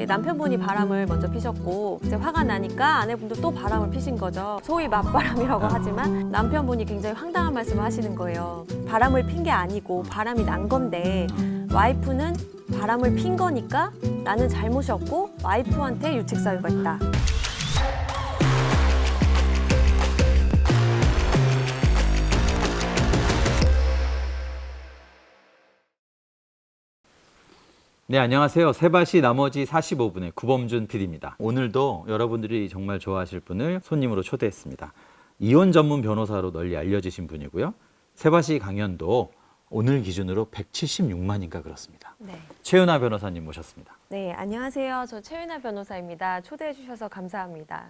남편분이 바람을 먼저 피셨고 이제 화가 나니까 아내분도 또 바람을 피신 거죠. 소위 맞바람이라고 하지만 남편분이 굉장히 황당한 말씀을 하시는 거예요. 바람을 핀 게 아니고 바람이 난 건데 와이프는 바람을 핀 거니까 나는 잘못이 없고 와이프한테 유책 사유가 있다. 네, 안녕하세요. 세바시 나머지 45분의 구범준 PD입니다. 오늘도 여러분들이 정말 좋아하실 분을 손님으로 초대했습니다. 이혼 전문 변호사로 널리 알려지신 분이고요. 세바시 강연도 오늘 기준으로 176만인가 그렇습니다. 네. 최은하 변호사님 모셨습니다. 네, 안녕하세요. 저 최윤아 변호사입니다. 초대해 주셔서 감사합니다.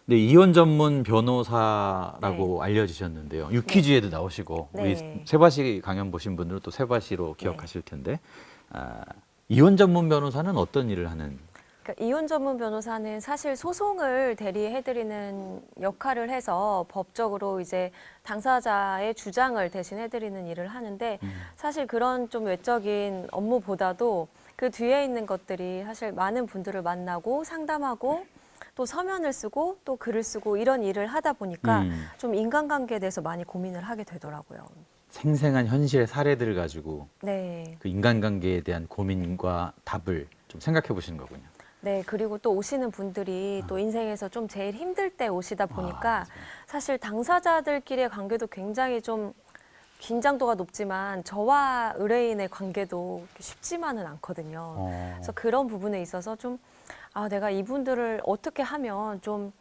네, 이혼 전문 변호사라고 알려지셨는데요. 유퀴즈에도 나오시고 네. 우리 세바시 강연 보신 분들은 또 세바시로 기억하실 텐데 이혼 전문 변호사는 어떤 일을 하는? 그러니까 이혼 전문 변호사는 사실 소송을 대리해드리는 역할을 해서 법적으로 이제 당사자의 주장을 대신해드리는 일을 하는데 사실 그런 좀 외적인 업무보다도 그 뒤에 있는 것들이 사실 많은 분들을 만나고 상담하고 또 서면을 쓰고 또 글을 쓰고 이런 일을 하다 보니까 좀 인간관계에 대해서 많이 고민을 하게 되더라고요. 생생한 현실의 사례들을 가지고 네. 그 인간관계에 대한 고민과 답을 좀 생각해 보시는 거군요. 네, 그리고 또 오시는 분들이 또 인생에서 좀 제일 힘들 때 오시다 보니까 사실 당사자들끼리의 관계도 굉장히 좀 긴장도가 높지만 저와 의뢰인의 관계도 쉽지만은 않거든요. 그래서 그런 부분에 있어서 좀 내가 이분들을 어떻게 하면 좀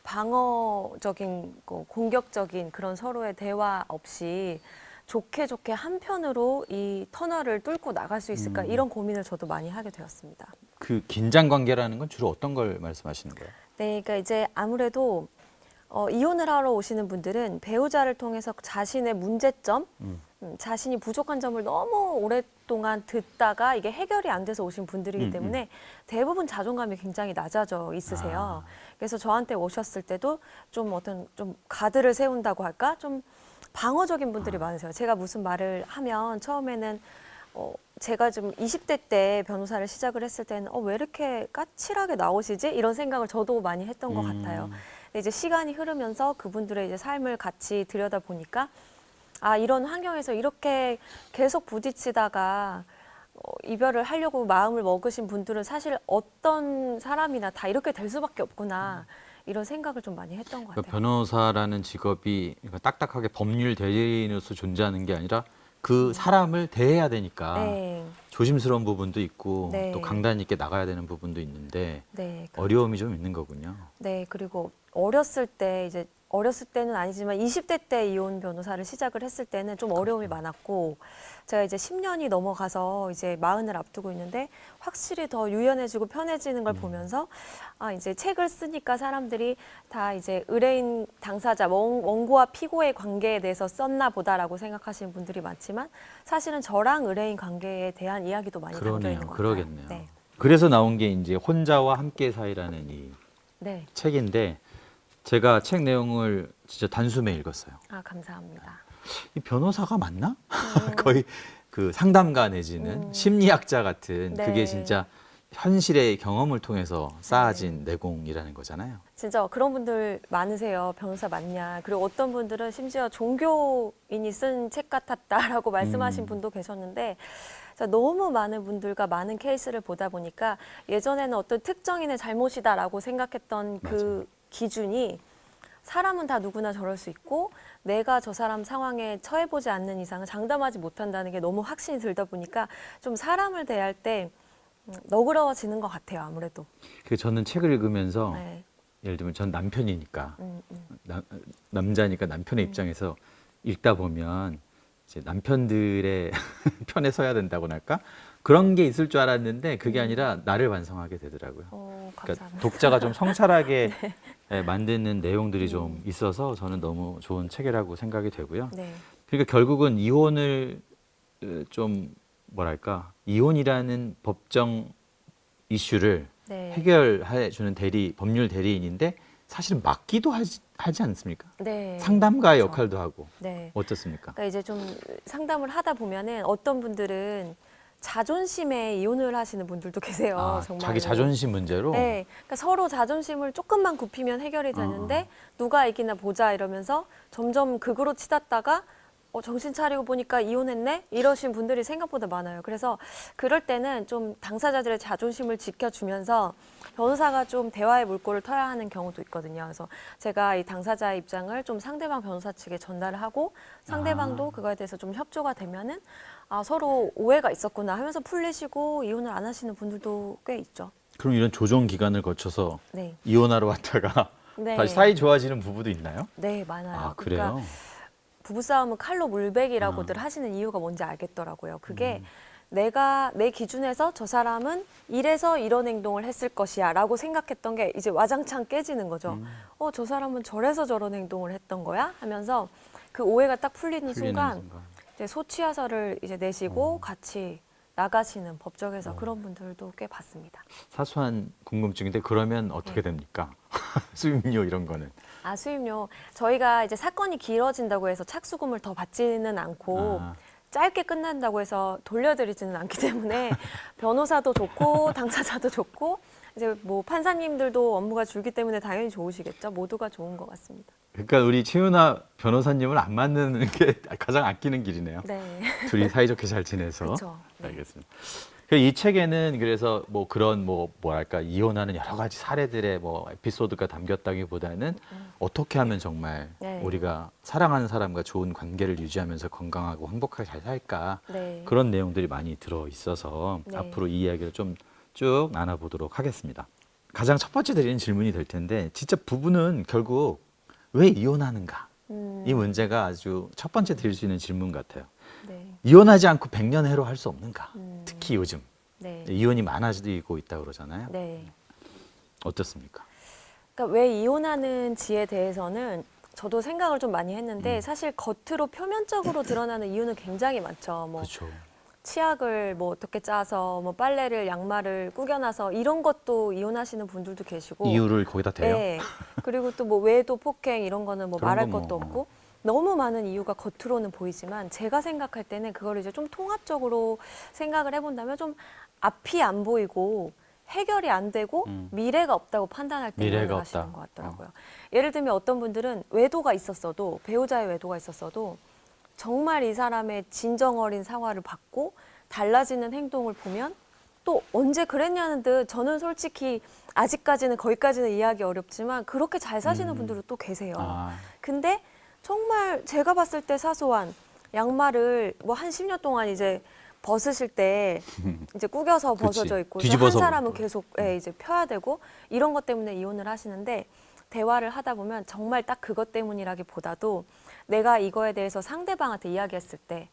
방어적인, 공격적인 그런 서로의 대화 없이 좋게 한편으로 이 터널을 뚫고 나갈 수 있을까 이런 고민을 저도 많이 하게 되었습니다. 그 긴장 관계라는 건 주로 어떤 걸 말씀하시는 거예요? 네, 그러니까 이제 아무래도 이혼을 하러 오시는 분들은 배우자를 통해서 자신의 문제점, 자신이 부족한 점을 너무 오랫동안 듣다가 이게 해결이 안 돼서 오신 분들이기 때문에 대부분 자존감이 굉장히 낮아져 있으세요. 그래서 저한테 오셨을 때도 좀 가드를 세운다고 할까? 좀 방어적인 분들이 많으세요. 제가 무슨 말을 하면 처음에는 제가 좀 20대 때 변호사를 시작을 했을 때는 왜 이렇게 까칠하게 나오시지? 이런 생각을 저도 많이 했던 것 같아요. 근데 이제 시간이 흐르면서 그분들의 이제 삶을 같이 들여다 보니까 이런 환경에서 이렇게 계속 부딪히다가 이별을 하려고 마음을 먹으신 분들은 사실 어떤 사람이나 다 이렇게 될 수밖에 없구나. 이런 생각을 좀 많이 했던 것 같아요. 변호사라는 직업이 딱딱하게 법률 대리인으로서 존재하는 게 아니라 그 사람을 대해야 되니까 네. 조심스러운 부분도 있고 네. 또 강단 있게 나가야 되는 부분도 있는데 네, 어려움이 좀 있는 거군요. 네, 그리고 어렸을 때는 아니지만 20대 때 이혼 변호사를 시작을 했을 때는 좀 어려움이 많았고 제가 이제 10년이 넘어가서 이제 40을 앞두고 있는데 확실히 더 유연해지고 편해지는 걸 보면서 이제 책을 쓰니까 사람들이 다 이제 의뢰인 당사자 원고와 피고의 관계에 대해서 썼나 보다라고 생각하시는 분들이 많지만 사실은 저랑 의뢰인 관계에 대한 이야기도 많이 담겨 있는 것 같아요. 그러겠네요. 네. 그래서 나온 게 이제 혼자와 함께 사이라는 이 네. 책인데 제가 책 내용을 진짜 단숨에 읽었어요. 감사합니다. 이 변호사가 맞나? 거의 그 상담가 내지는 심리학자 같은 네. 그게 진짜 현실의 경험을 통해서 쌓아진 내공이라는 거잖아요. 진짜 그런 분들 많으세요. 변호사 맞냐. 그리고 어떤 분들은 심지어 종교인이 쓴 책 같았다라고 말씀하신 분도 계셨는데 너무 많은 분들과 많은 케이스를 보다 보니까 예전에는 어떤 특정인의 잘못이다라고 생각했던 그 기준이 사람은 다 누구나 저럴 수 있고 내가 저 사람 상황에 처해보지 않는 이상은 장담하지 못한다는 게 너무 확신이 들다 보니까 좀 사람을 대할 때 너그러워지는 것 같아요. 아무래도. 저는 책을 읽으면서 네. 예를 들면 전 남편이니까 남자니까 남편의 입장에서 읽다 보면 이제 남편들의 편에 서야 된다고나 할까? 그런 게 있을 줄 알았는데 그게 아니라 나를 반성하게 되더라고요. 그러니까 독자가 좀 성찰하게 만드는 내용들이 좀 있어서 저는 너무 좋은 책이라고 생각이 되고요. 네. 그러니까 결국은 이혼을 좀 뭐랄까 이혼이라는 법정 이슈를 네. 해결해 주는 법률 대리인인데 사실은 맡기도 하지 않습니까? 네. 상담가의 그렇죠. 역할도 하고 네. 어떻습니까? 그러니까 이제 좀 상담을 하다 보면은 어떤 분들은 자존심에 이혼을 하시는 분들도 계세요. 정말. 자기 자존심 문제로. 네, 그러니까 서로 자존심을 조금만 굽히면 해결이 되는데 누가 이기나 보자 이러면서 점점 극으로 치닫다가 정신 차리고 보니까 이혼했네? 이러신 분들이 생각보다 많아요. 그래서 그럴 때는 좀 당사자들의 자존심을 지켜주면서 변호사가 좀 대화의 물꼬를 터야 하는 경우도 있거든요. 그래서 제가 이 당사자의 입장을 좀 상대방 변호사 측에 전달을 하고 상대방도 그거에 대해서 좀 협조가 되면은 서로 오해가 있었구나 하면서 풀리시고 이혼을 안 하시는 분들도 꽤 있죠. 그럼 이런 조정 기간을 거쳐서 네. 이혼하러 왔다가 네. 다시 사이 좋아지는 부부도 있나요? 네, 많아요. 아, 그래요? 그러니까 부부싸움은 칼로 물베기라고들 하시는 이유가 뭔지 알겠더라고요. 그게 내가 내 기준에서 저 사람은 이래서 이런 행동을 했을 것이야 라고 생각했던 게 이제 와장창 깨지는 거죠. 저 사람은 저래서 저런 행동을 했던 거야? 하면서 그 오해가 딱 풀리는 순간 이제 소취하서를 이제 내시고 같이 나가시는 법정에서 그런 분들도 꽤 봤습니다. 사소한 궁금증인데 그러면 어떻게 됩니까? 수임료 이런 거는. 수임료. 저희가 이제 사건이 길어진다고 해서 착수금을 더 받지는 않고 짧게 끝난다고 해서 돌려드리지는 않기 때문에 변호사도 좋고 당사자도 좋고 이제 뭐 판사님들도 업무가 줄기 때문에 당연히 좋으시겠죠. 모두가 좋은 것 같습니다. 그러니까 우리 최윤아 변호사님을 안 만나는 게 가장 아끼는 길이네요. 네. 둘이 사이좋게 잘 지내서. 그렇죠. 네. 알겠습니다. 이 책에는 그래서 뭐 그런 뭐랄까 이혼하는 여러 가지 사례들의 뭐 에피소드가 담겼다기보다는 어떻게 하면 정말 네. 우리가 사랑하는 사람과 좋은 관계를 유지하면서 건강하고 행복하게 잘 살까 네. 그런 내용들이 많이 들어 있어서 네. 앞으로 이 이야기를 좀 쭉 나눠보도록 하겠습니다. 가장 첫 번째 드리는 질문이 될 텐데 진짜 부부는 결국 왜 이혼하는가? 이 문제가 아주 첫 번째 드릴 수 있는 질문 같아요. 네. 이혼하지 않고 백년해로 할 수 없는가? 특히 요즘 네. 이혼이 많아지고 있다고 그러잖아요. 네. 어떻습니까? 그러니까 왜 이혼하는지에 대해서는 저도 생각을 좀 많이 했는데 사실 겉으로 표면적으로 드러나는 이유는 굉장히 많죠. 뭐 그렇죠. 치약을 뭐 어떻게 짜서 뭐 빨래를 양말을 구겨놔서 이런 것도 이혼하시는 분들도 계시고 이유를 거기다 대요? 네. 그리고 또 뭐 외도 폭행 이런 거는 뭐 그런 말할 건 것도 뭐. 없고 너무 많은 이유가 겉으로는 보이지만 제가 생각할 때는 그걸 이제 좀 통합적으로 생각을 해본다면 좀 앞이 안 보이고 해결이 안 되고 미래가 없다고 판단할 때 미래가 이혼을 하시는 없다. 것 같더라고요. 예를 들면 어떤 분들은 외도가 있었어도 배우자의 외도가 있었어도 정말 이 사람의 진정 어린 사과를 받고 달라지는 행동을 보면 또 언제 그랬냐는 듯 저는 솔직히 아직까지는 거기까지는 이해하기 어렵지만 그렇게 잘 사시는 분들도 또 계세요. 근데 정말 제가 봤을 때 사소한 양말을 뭐 한 10년 동안 이제 벗으실 때 이제 구겨서 그치. 벗어져 있고 한 뒤집어서 사람은 벗고. 계속 이제 펴야 되고 이런 것 때문에 이혼을 하시는데 대화를 하다 보면 정말 딱 그것 때문이라기보다도 내가 이거에 대해서 상대방한테 이야기했을 때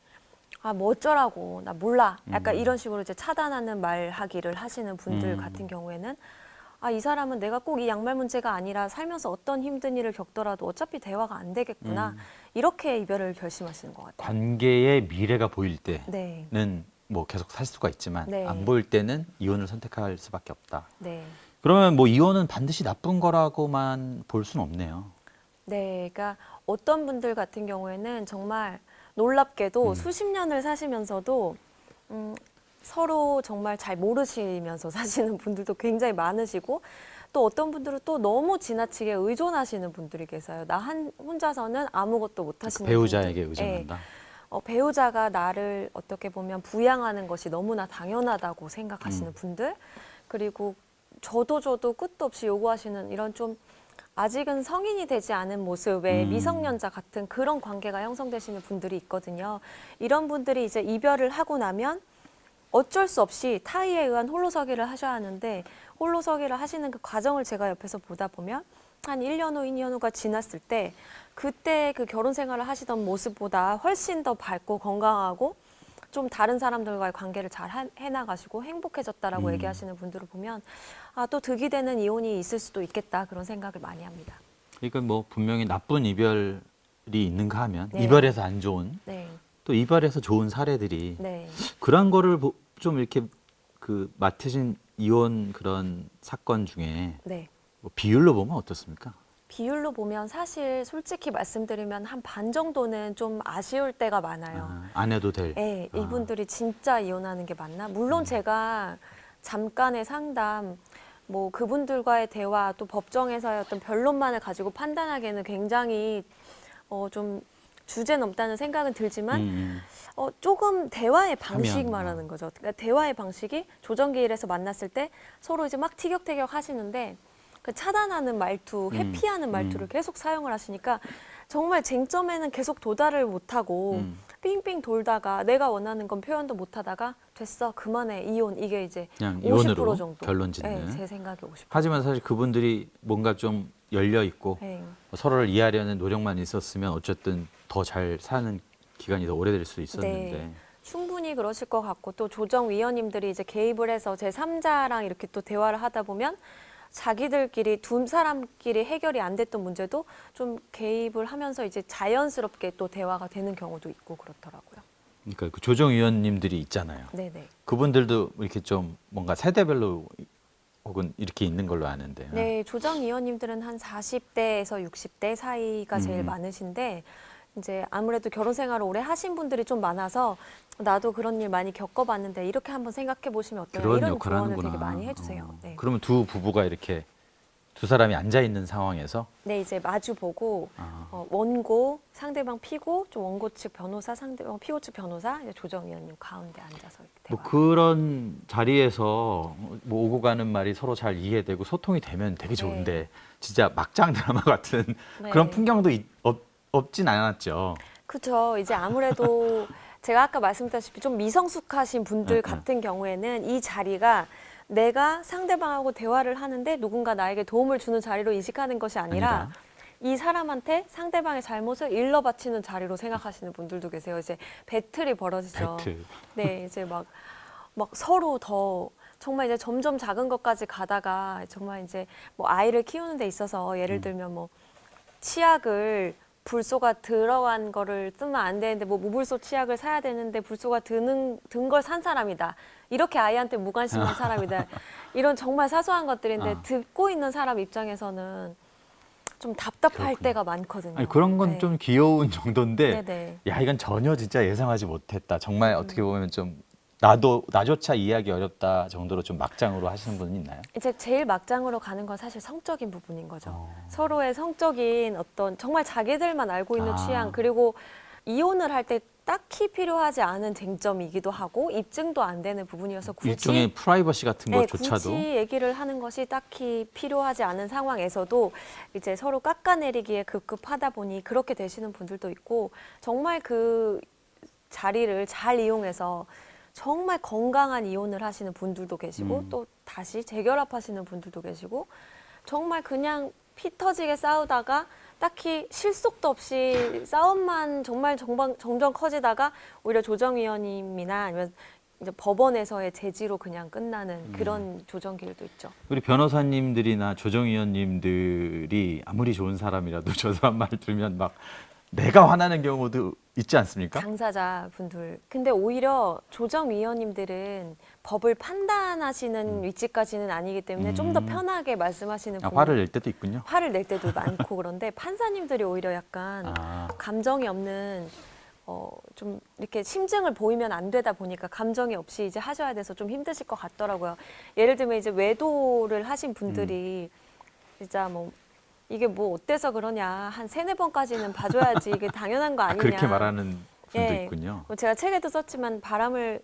뭐 어쩌라고 나 몰라 약간 이런 식으로 이제 차단하는 말하기를 하시는 분들 같은 경우에는 이 사람은 내가 꼭 이 양말 문제가 아니라 살면서 어떤 힘든 일을 겪더라도 어차피 대화가 안 되겠구나 이렇게 이별을 결심하시는 것 같아요. 관계의 미래가 보일 때는 네. 뭐 계속 살 수가 있지만 네. 안 보일 때는 이혼을 선택할 수밖에 없다. 네. 그러면 뭐 이혼은 반드시 나쁜 거라고만 볼 수는 없네요. 네, 그러니까 어떤 분들 같은 경우에는 정말 놀랍게도 수십 년을 사시면서도 서로 정말 잘 모르시면서 사시는 분들도 굉장히 많으시고 또 어떤 분들은 또 너무 지나치게 의존하시는 분들이 계세요. 나 혼자서는 아무것도 못 하시는 배우자에게 분들. 의존한다. 네. 배우자가 나를 어떻게 보면 부양하는 것이 너무나 당연하다고 생각하시는 분들 그리고 저도 끝도 없이 요구하시는 이런 좀 아직은 성인이 되지 않은 모습의 미성년자 같은 그런 관계가 형성되시는 분들이 있거든요. 이런 분들이 이제 이별을 하고 나면 어쩔 수 없이 타의에 의한 홀로서기를 하셔야 하는데 홀로서기를 하시는 그 과정을 제가 옆에서 보다 보면 한 1년 후, 2년 후가 지났을 때 그때 그 결혼 생활을 하시던 모습보다 훨씬 더 밝고 건강하고 좀 다른 사람들과의 관계를 잘 해나가시고 행복해졌다라고 얘기하시는 분들을 보면 또 득이 되는 이혼이 있을 수도 있겠다 그런 생각을 많이 합니다. 이건 뭐 분명히 나쁜 이별이 있는가 하면 네. 이별에서 안 좋은 네, 또 이별에서 좋은 사례들이 네, 그런 거를 좀 이렇게 맡으신 이혼 그런 사건 중에 네. 뭐 비율로 보면 어떻습니까? 비율로 보면 사실 솔직히 말씀드리면 한 반 정도는 좀 아쉬울 때가 많아요. 안 해도 될. 네, 이분들이 진짜 이혼하는 게 맞나? 물론 제가 잠깐의 상담, 뭐 그분들과의 대화, 또 법정에서의 어떤 변론만을 가지고 판단하기에는 굉장히 좀 주제 넘다는 생각은 들지만 조금 대화의 방식 하면, 말하는 거죠. 그러니까 대화의 방식이 조정기일에서 만났을 때 서로 이제 막 티격태격 하시는데 그 차단하는 말투, 회피하는 말투를 계속 사용을 하시니까 정말 쟁점에는 계속 도달을 못하고 빙빙 돌다가 내가 원하는 건 표현도 못하다가 됐어 그만해 이혼 이게 이제 그냥 50% 이혼으로 정도 결론 짓는. 네, 제 생각에 50%. 하지만 사실 그분들이 뭔가 좀 열려 있고 네. 서로를 이해하려는 노력만 있었으면 어쨌든 더 잘 사는 기간이 더 오래될 수 있었는데. 네. 충분히 그러실 것 같고 또 조정위원님들이 이제 개입을 해서 제3자랑 이렇게 또 대화를 하다 보면 자기들끼리 두 사람끼리 해결이 안 됐던 문제도 좀 개입을 하면서 이제 자연스럽게 또 대화가 되는 경우도 있고 그렇더라고요. 그러니까 그 조정위원님들이 있잖아요. 네네. 그분들도 이렇게 좀 뭔가 세대별로 혹은 이렇게 있는 걸로 아는데. 네, 조정위원님들은 한 40대에서 60대 사이가 제일 많으신데 이제 아무래도 결혼 생활을 오래 하신 분들이 좀 많아서 나도 그런 일 많이 겪어봤는데 이렇게 한번 생각해 보시면 어떠냐 그런 이런 역할을 조언을 하는구나. 되게 많이 해주세요. 네. 그러면 두 부부가 이렇게 두 사람이 앉아 있는 상황에서 네, 이제 마주 보고 원고 상대방 피고 좀 원고 측 변호사 상대방 피고 측 변호사 이제 조정위원님 가운데 앉아서 이렇게 뭐 대화. 그런 자리에서 뭐 오고 가는 말이 서로 잘 이해되고 소통이 되면 되게 좋은데 네. 진짜 막장 드라마 같은 네. 그런 풍경도 없진 않았죠. 그렇죠. 이제 아무래도 제가 아까 말씀드렸다시피 좀 미성숙하신 분들 응, 응. 같은 경우에는 이 자리가 내가 상대방하고 대화를 하는데 누군가 나에게 도움을 주는 자리로 인식하는 것이 아니라 이 사람한테 상대방의 잘못을 일러 바치는 자리로 생각하시는 분들도 계세요. 이제 배틀이 벌어지죠. 배틀. 네, 이제 막 서로 더 정말 이제 점점 작은 것까지 가다가 정말 이제 뭐 아이를 키우는 데 있어서 예를 들면 뭐 치약을 불소가 들어간 거를 쓰면 안 되는데 뭐 무불소 치약을 사야 되는데 불소가 든 걸 산 사람이다. 이렇게 아이한테 무관심한 사람이다. 이런 정말 사소한 것들인데 듣고 있는 사람 입장에서는 좀 답답할 그렇군요. 때가 많거든요. 아니, 그런 건 좀 네. 귀여운 정도인데 네네. 야 이건 전혀 진짜 예상하지 못했다. 정말 어떻게 보면 좀 나조차 이해하기 어렵다 정도로 좀 막장으로 하시는 분은 있나요? 이제 제일 막장으로 가는 건 사실 성적인 부분인 거죠. 서로의 성적인 어떤 정말 자기들만 알고 있는 취향 그리고 이혼을 할 때 딱히 필요하지 않은 쟁점이기도 하고 입증도 안 되는 부분이어서 굳이 일종의 프라이버시 같은 네, 것조차도 굳이 얘기를 하는 것이 딱히 필요하지 않은 상황에서도 이제 서로 깎아내리기에 급급하다 보니 그렇게 되시는 분들도 있고 정말 그 자리를 잘 이용해서 정말 건강한 이혼을 하시는 분들도 계시고 또 다시 재결합하시는 분들도 계시고 정말 그냥 피 터지게 싸우다가 딱히 실속도 없이 싸움만 정말 점점 커지다가 오히려 조정위원님이나 아니면 이제 법원에서의 제지로 그냥 끝나는 그런 조정길도 있죠. 우리 변호사님들이나 조정위원님들이 아무리 좋은 사람이라도 저 사람 말 들면 막 내가 화나는 경우도 있지 않습니까? 당사자분들. 근데 오히려 조정위원님들은 법을 판단하시는 위치까지는 아니기 때문에 좀 더 편하게 말씀하시는 분. 화를 낼 때도 있군요. 화를 낼 때도 많고 그런데 판사님들이 오히려 약간 감정이 없는 좀 이렇게 심증을 보이면 안 되다 보니까 감정이 없이 이제 하셔야 돼서 좀 힘드실 것 같더라고요. 예를 들면 이제 외도를 하신 분들이 진짜 뭐 이게 뭐 어때서 그러냐 한 3-4번까지는 봐줘야지 이게 당연한 거 아니냐. 그렇게 말하는 분도 예. 있군요. 뭐 제가 책에도 썼지만 바람을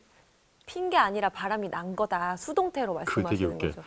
핀 게 아니라 바람이 난 거다. 수동태로 말씀하시는 웃겨요. 거죠.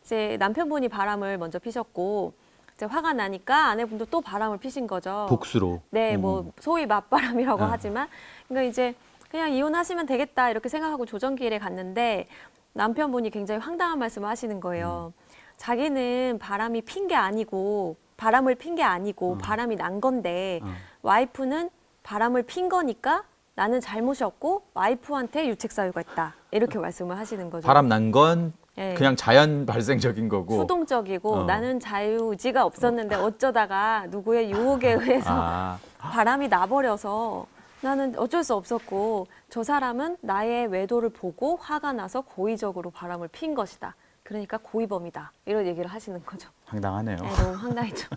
이제 남편분이 바람을 먼저 피셨고 이제 화가 나니까 아내분도 또 바람을 피신 거죠. 복수로. 네, 뭐 소위 맞바람이라고 하지만 그러니까 이제 그냥 이혼하시면 되겠다 이렇게 생각하고 조정기일에 갔는데 남편분이 굉장히 황당한 말씀을 하시는 거예요. 자기는 바람을 핀 게 아니고 바람이 난 건데 와이프는 바람을 핀 거니까 나는 잘못이었고 와이프한테 유책 사유가 있다 이렇게 말씀을 하시는 거죠. 바람 난 건 네. 그냥 자연 발생적인 거고. 수동적이고 나는 자유의지가 없었는데 어쩌다가 누구의 유혹에 의해서 바람이 나버려서 나는 어쩔 수 없었고 저 사람은 나의 외도를 보고 화가 나서 고의적으로 바람을 핀 것이다. 그러니까 고의범이다. 이런 얘기를 하시는 거죠. 황당하네요. 네, 너무 황당했죠.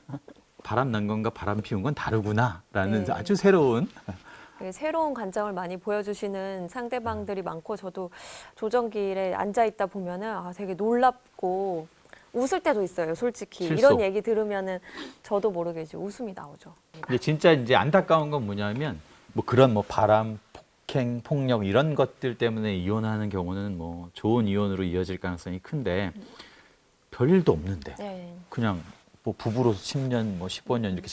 바람 난 건가 바람 피운 건 다르구나라는 네. 아주 새로운 되게 새로운 관점을 많이 보여주시는 상대방들이 많고 저도 조정길에 앉아 있다 보면은 되게 놀랍고 웃을 때도 있어요. 솔직히 실속. 이런 얘기 들으면은 저도 모르게 이제 웃음이 나오죠. 근데 진짜 이제 안타까운 건 뭐냐면 뭐 그런 뭐 바람, 폭행, 폭력 이런 것들 때문에 이혼하는 경우는 뭐 좋은 이혼으로 이어질 가능성이 큰데 별일도 없는데 네. 그냥 뭐 부부로서 10년 뭐 15년 이렇게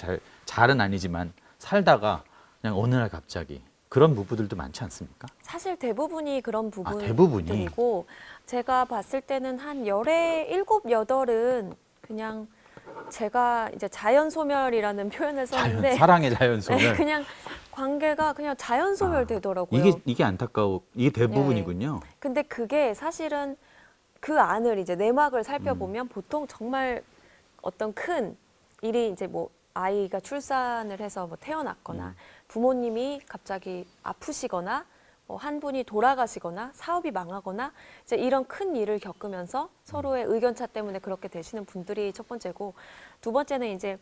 잘은 아니지만 살다가 그냥 어느 날 갑자기 그런 부부들도 많지 않습니까? 사실 대부분이 그런 대부분이? 부분들이고 제가 봤을 때는 한 열의 7, 8은 그냥 제가 이제 자연 소멸이라는 표현을 썼는데 사랑의 자연 소멸. 네, 그냥 관계가 그냥 자연 소멸되더라고요. 이게 안타까워. 이게 대부분이군요. 근데 그게 사실은 그 안을 이제 내막을 살펴보면 보통 정말 어떤 큰 일이 이제 뭐 아이가 출산을 해서 뭐 태어났거나 부모님이 갑자기 아프시거나 뭐 한 분이 돌아가시거나 사업이 망하거나 이제 이런 큰 일을 겪으면서 서로의 의견차 때문에 그렇게 되시는 분들이 첫 번째고 두 번째는 이제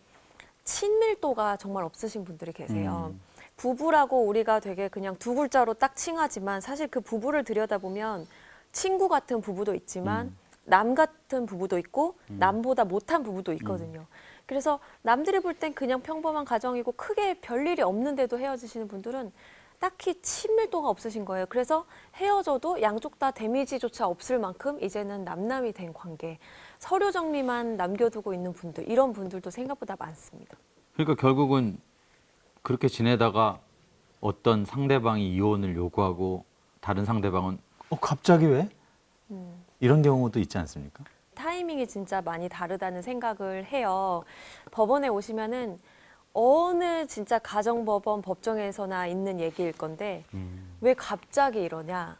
친밀도가 정말 없으신 분들이 계세요. 부부라고 우리가 되게 그냥 두 글자로 딱 칭하지만 사실 그 부부를 들여다보면 친구 같은 부부도 있지만 남 같은 부부도 있고 남보다 못한 부부도 있거든요. 그래서 남들이 볼 땐 그냥 평범한 가정이고 크게 별일이 없는데도 헤어지시는 분들은 딱히 친밀도가 없으신 거예요. 그래서 헤어져도 양쪽 다 데미지조차 없을 만큼 이제는 남남이 된 관계, 서류 정리만 남겨두고 있는 분들, 이런 분들도 생각보다 많습니다. 그러니까 결국은 그렇게 지내다가 어떤 상대방이 이혼을 요구하고 다른 상대방은 갑자기 왜? 이런 경우도 있지 않습니까? 타이밍이 진짜 많이 다르다는 생각을 해요. 법원에 오시면은 어느 진짜 가정법원 법정에서나 있는 얘기일 건데 왜 갑자기 이러냐?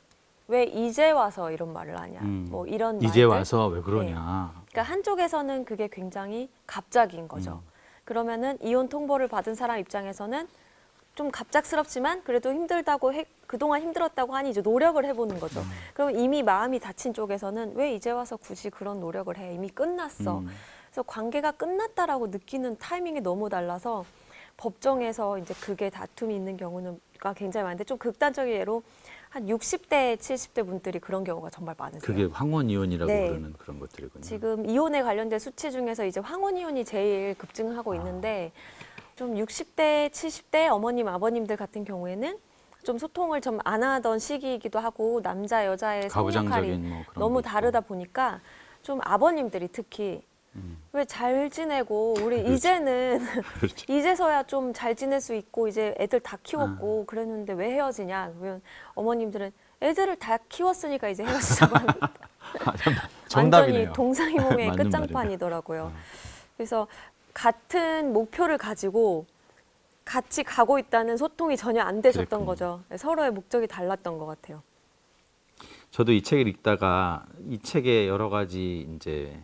왜 이제 와서 이런 말을 하냐? 뭐 이런 이제 말들. 와서 왜 그러냐? 그러니까 한쪽에서는 그게 굉장히 갑작인 거죠. 그러면은 이혼 통보를 받은 사람 입장에서는 좀 갑작스럽지만 그래도 힘들다고 그동안 힘들었다고 하니 이제 노력을 해보는 거죠. 그럼 이미 마음이 다친 쪽에서는 왜 이제 와서 굳이 그런 노력을 해? 이미 끝났어. 그래서 관계가 끝났다라고 느끼는 타이밍이 너무 달라서 법정에서 이제 그게 다툼이 있는 경우가 굉장히 많은데 좀 극단적인 예로 한 60대, 70대 분들이 그런 경우가 정말 많으세요. 그게 황혼 이혼이라고 네. 부르는 그런 것들이군요. 지금 이혼에 관련된 수치 중에서 이제 황혼 이혼이 제일 급증하고 있는데 좀 60대, 70대 어머님, 아버님들 같은 경우에는 좀 소통을 좀 안 하던 시기이기도 하고 남자, 여자의 성역할이 가부장적인 뭐 그런 너무 거 다르다 있고. 보니까 좀 아버님들이 특히 왜 잘 지내고 우리 그렇죠. 이제는 그렇죠. 이제서야 좀 잘 지낼 수 있고 이제 애들 다 키웠고 그랬는데 왜 헤어지냐? 그러면 어머님들은 애들을 다 키웠으니까 이제 헤어지자고 합니다. 정답이네요. 완전히 동상이몽의 맞는 끝장판이더라고요. 그래서 같은 목표를 가지고 같이 가고 있다는 소통이 전혀 안 되셨던 그랬군요. 거죠. 서로의 목적이 달랐던 것 같아요. 저도 이 책을 읽다가 이 책의 여러 가지 이제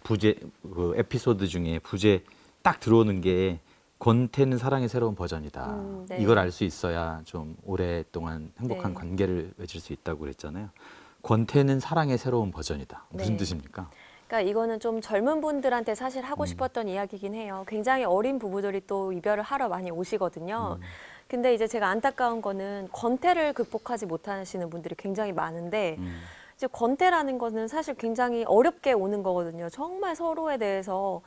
부제 그 에피소드 중에 부제 딱 들어오는 게 권태는 사랑의 새로운 버전이다. 네. 이걸 알 수 있어야 좀 오랫동안 행복한 네. 관계를 맺을 수 있다고 그랬잖아요. 권태는 사랑의 새로운 버전이다. 무슨 네. 뜻입니까? 그러니까 이거는 좀 젊은 분들한테 사실 하고 싶었던 이야기긴 해요. 굉장히 어린 부부들이 또 이별을 하러 많이 오시거든요. 근데 이제 제가 안타까운 거는 권태를 극복하지 못하시는 분들이 굉장히 많은데 이제 권태라는 거는 사실 굉장히 어렵게 오는 거거든요. 정말 서로에 대해서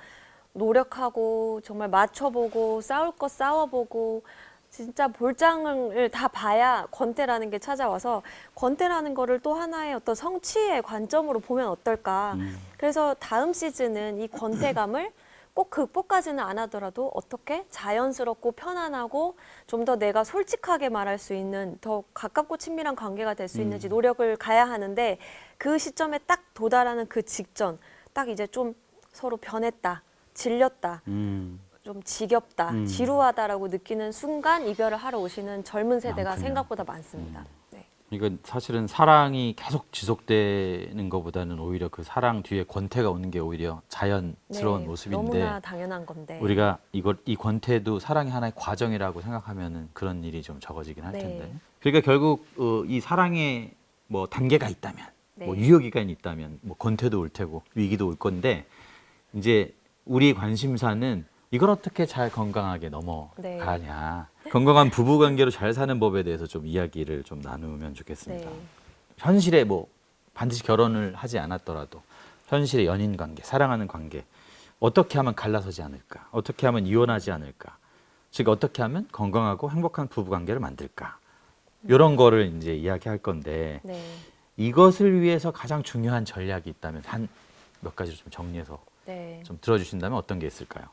노력하고 정말 맞춰보고 싸울 거 싸워보고 진짜 볼장을 다 봐야 권태라는 게 찾아와서 권태라는 거를 또 하나의 어떤 성취의 관점으로 보면 어떨까. 그래서 다음 시즌은 이 권태감을 꼭 극복까지는 안 하더라도 어떻게 자연스럽고 편안하고 좀 더 내가 솔직하게 말할 수 있는 더 가깝고 친밀한 관계가 될 수 있는지 노력을 가야 하는데 그 시점에 딱 도달하는 그 직전 딱 이제 좀 서로 변했다, 질렸다, 좀 지겹다, 지루하다라고 느끼는 순간 이별을 하러 오시는 젊은 세대가 많군요. 생각보다 많습니다. 네. 이건 사실은 사랑이 계속 지속되는 것보다는 오히려 그 사랑 뒤에 권태가 오는 게 오히려 자연스러운 네, 모습인데 너무나 당연한 건데 우리가 이 권태도 사랑의 하나의 과정이라고 생각하면은 그런 일이 좀 적어지긴 할 네. 텐데. 그러니까 결국 이 사랑에 뭐 단계가 있다면, 네. 뭐 유효 기간이 있다면, 뭐 권태도 올 테고 위기도 올 건데 이제 우리 관심사는 이걸 어떻게 잘 건강하게 네. 넘어가냐. 건강한 부부 관계로 잘 사는 법에 대해서 좀 이야기를 좀 나누면 좋겠습니다. 네. 현실에 뭐 반드시 결혼을 하지 않았더라도 현실의 연인 관계, 사랑하는 관계 어떻게 하면 갈라서지 않을까? 어떻게 하면 이혼하지 않을까? 즉 어떻게 하면 건강하고 행복한 부부 관계를 만들까? 이런 거를 이제 이야기할 건데 네. 이것을 위해서 가장 중요한 전략이 있다면 한 몇 가지를 좀 정리해서 네. 좀 들어주신다면 어떤 게 있을까요?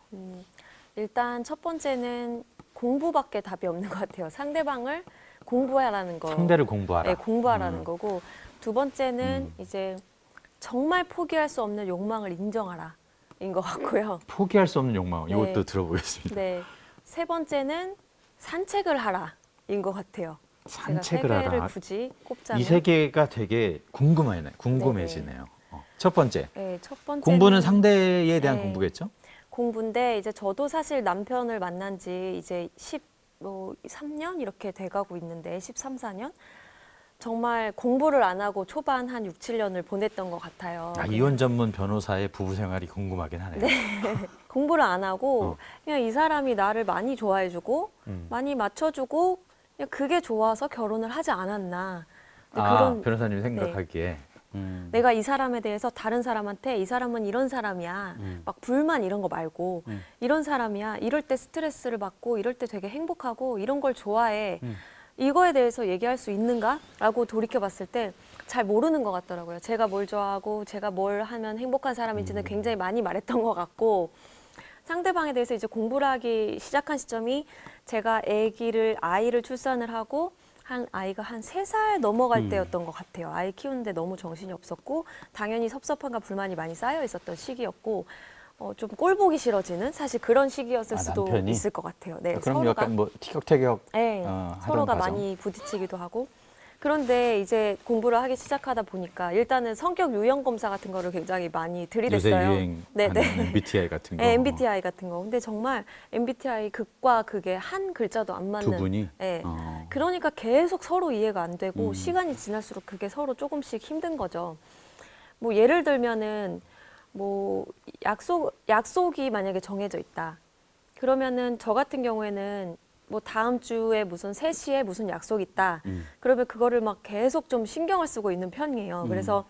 일단 첫 번째는 공부밖에 답이 없는 것 같아요. 상대방을 공부하라는 거. 상대를 공부하라. 네, 공부하라는 거고. 두 번째는 이제 정말 포기할 수 없는 욕망을 인정하라. 인 것 같고요. 포기할 수 없는 욕망. 네. 이것도 들어보겠습니다. 네. 세 번째는 산책을 하라. 인 것 같아요. 산책을 제가 세 개를 하라. 굳이 꼽자면. 이 세 개가 되게 궁금해지네요. 첫 번째. 네, 첫 번째 공부는 상대에 대한 네. 공부겠죠? 공부인데 이제 저도 사실 남편을 만난 지 이제 13년 이렇게 돼가고 있는데 13, 14년 정말 공부를 안 하고 초반 한 6, 7년을 보냈던 것 같아요. 이혼 전문 변호사의 부부 생활이 궁금하긴 하네요. 공부를 안 하고 그냥 이 사람이 나를 많이 좋아해주고 많이 맞춰주고 그냥 그게 좋아서 결혼을 하지 않았나. 근데 변호사님이 생각하기에. 내가 이 사람에 대해서 다른 사람한테 이 사람은 이런 사람이야. 막 불만 이런 거 말고 이런 사람이야. 이럴 때 스트레스를 받고 이럴 때 되게 행복하고 이런 걸 좋아해. 이거에 대해서 얘기할 수 있는가? 라고 돌이켜봤을 때 잘 모르는 것 같더라고요. 제가 뭘 좋아하고 제가 뭘 하면 행복한 사람인지는 굉장히 많이 말했던 것 같고 상대방에 대해서 이제 공부를 하기 시작한 시점이 제가 아이를 출산을 하고 한 아이가 한 3살 넘어갈 때였던 것 같아요. 아이 키우는데 너무 정신이 없었고 당연히 섭섭함과 불만이 많이 쌓여 있었던 시기였고 좀 꼴 보기 싫어지는 사실 그런 시기였을 수도 남편이? 있을 것 같아요. 네, 그럼 서로가 약간 뭐 티격태격 네, 하던 서로가 과정? 많이 부딪히기도 하고 그런데 이제 공부를 하기 시작하다 보니까 일단은 성격 유형 검사 같은 거를 굉장히 많이 들이댔어요. 요새 유행하는 MBTI 같은 거. 네, MBTI 같은 거. 근데 정말 MBTI 극과 극의 한 글자도 안 맞는. 두 분이? 네. 그러니까 계속 서로 이해가 안 되고 시간이 지날수록 그게 서로 조금씩 힘든 거죠. 뭐 예를 들면은 뭐 약속이 만약에 정해져 있다. 그러면은 저 같은 경우에는 뭐 다음 주에 무슨 3시에 무슨 약속 있다. 그러면 그거를 막 계속 좀 신경을 쓰고 있는 편이에요. 그래서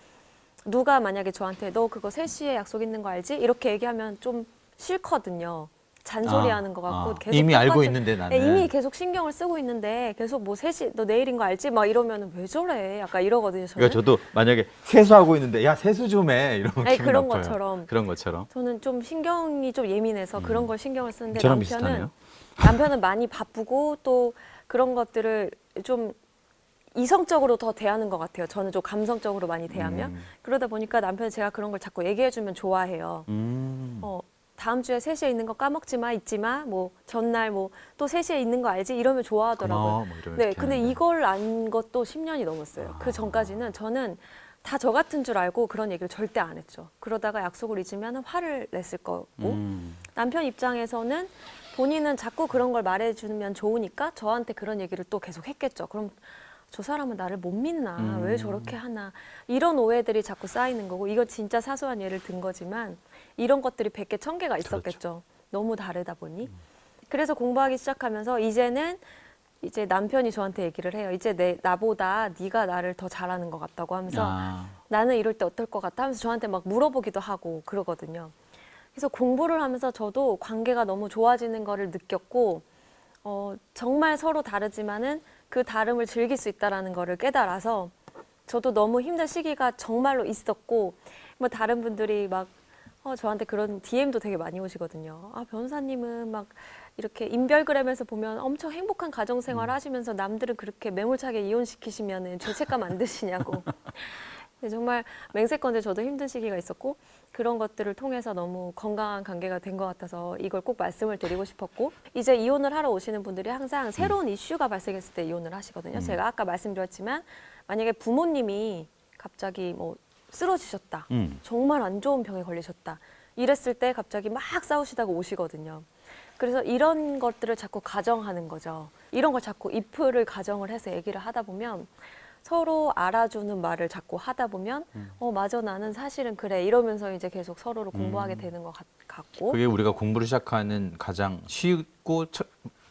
누가 만약에 저한테 너 그거 3시에 약속 있는 거 알지? 이렇게 얘기하면 좀 싫거든요. 잔소리하는 것 같고 계속 이미 알고 똑같은- 있는데 나는. 네, 이미 계속 신경을 쓰고 있는데 계속 뭐 3시 너 내일인 거 알지? 막 이러면 왜 저래? 약간 이러거든요. 저는. 그러니까 저도 만약에 세수하고 있는데 야 세수 좀 해 이러면 아니, 기분 그런 나빠요. 것처럼. 그런 것처럼. 저는 좀 신경이 좀 예민해서 그런 걸 신경을 쓰는데 저랑 비슷하네요. 남편은 많이 바쁘고 또 그런 것들을 좀 이성적으로 더 대하는 것 같아요. 저는 좀 감성적으로 많이 대하면 그러다 보니까 남편은 제가 그런 걸 자꾸 얘기해주면 좋아해요. 다음 주에 3시에 있는 거 까먹지 마, 잊지 마. 뭐 전날 뭐 또 3시에 있는 거 알지? 이러면 좋아하더라고요. 고마워, 뭐 이러면 네, 이렇게 근데 하는데. 이걸 안 것도 10년이 넘었어요. 그 전까지는 저는 다 저 같은 줄 알고 그런 얘기를 절대 안 했죠. 그러다가 약속을 잊으면 화를 냈을 거고 남편 입장에서는 본인은 자꾸 그런 걸 말해주면 좋으니까 저한테 그런 얘기를 또 계속 했겠죠. 그럼 저 사람은 나를 못 믿나? 왜 저렇게 하나? 이런 오해들이 자꾸 쌓이는 거고 이거 진짜 사소한 예를 든 거지만 이런 것들이 100개, 1000개가 있었겠죠. 너무 다르다 보니. 그래서 공부하기 시작하면서 이제는 이제 남편이 저한테 얘기를 해요. 이제 나보다 네가 나를 더 잘하는 것 같다고 하면서 나는 이럴 때 어떨 것 같아 하면서 저한테 막 물어보기도 하고 그러거든요. 그래서 공부를 하면서 저도 관계가 너무 좋아지는 거를 느꼈고 정말 서로 다르지만은 그 다름을 즐길 수 있다라는 거를 깨달아서 저도 너무 힘든 시기가 정말로 있었고 뭐 다른 분들이 막 저한테 그런 DM도 되게 많이 오시거든요. 아, 변호사님은 막 이렇게 인별그램에서 보면 엄청 행복한 가정생활 하시면서 남들은 그렇게 매몰차게 이혼시키시면은 죄책감 안 드시냐고. 정말 맹세컨대 저도 힘든 시기가 있었고 그런 것들을 통해서 너무 건강한 관계가 된 것 같아서 이걸 꼭 말씀을 드리고 싶었고 이제 이혼을 하러 오시는 분들이 항상 새로운 이슈가 발생했을 때 이혼을 하시거든요. 제가 아까 말씀드렸지만 만약에 부모님이 갑자기 뭐 쓰러지셨다. 정말 안 좋은 병에 걸리셨다. 이랬을 때 갑자기 막 싸우시다가 오시거든요. 그래서 이런 것들을 자꾸 가정하는 거죠. 이런 걸 자꾸 if를 가정을 해서 얘기를 하다 보면 서로 알아주는 말을 자꾸 하다 보면 맞아 나는 사실은 그래 이러면서 이제 계속 서로를 공부하게 되는 것 같고 그게 우리가 공부를 시작하는 가장 쉽고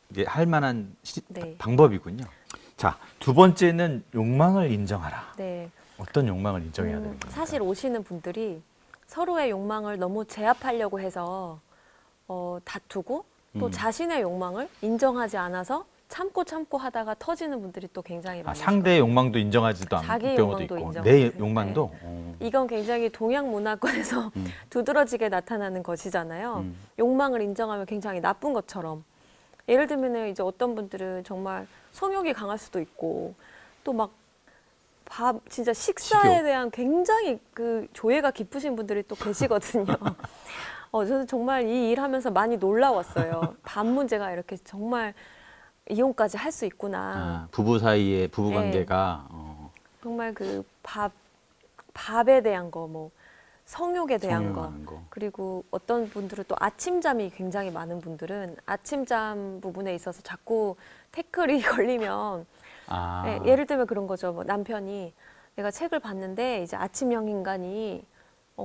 이게 할 만한 네. 방법이군요. 자, 두 번째는 욕망을 인정하라. 네. 어떤 욕망을 인정해야 되는 겁니까? 사실 오시는 분들이 서로의 욕망을 너무 제압하려고 해서 다투고 또 자신의 욕망을 인정하지 않아서 참고 하다가 터지는 분들이 또 굉장히 많으시거든요. 상대의 욕망도 인정하지도 않는 자기 경우도 욕망도 있고 인정 내 못해요. 욕망도 이건 굉장히 동양 문화권에서 두드러지게 나타나는 것이잖아요. 욕망을 인정하면 굉장히 나쁜 것처럼. 예를 들면 이제 어떤 분들은 정말 성욕이 강할 수도 있고 또 막 진짜 식사에 식욕. 대한 굉장히 그 조예가 깊으신 분들이 또 계시거든요. 저는 정말 이 일하면서 많이 놀라웠어요. 밥 문제가 이렇게 정말 이혼까지 할 수 있구나. 부부 사이의 부부 네. 관계가 정말 그 밥에 대한 거, 뭐 성욕에 대한 성욕하는 거. 그리고 어떤 분들은 또 아침잠이 굉장히 많은 분들은 아침잠 부분에 있어서 자꾸 태클이 걸리면 예를 들면 그런 거죠. 뭐 남편이 내가 책을 봤는데 이제 아침형 인간이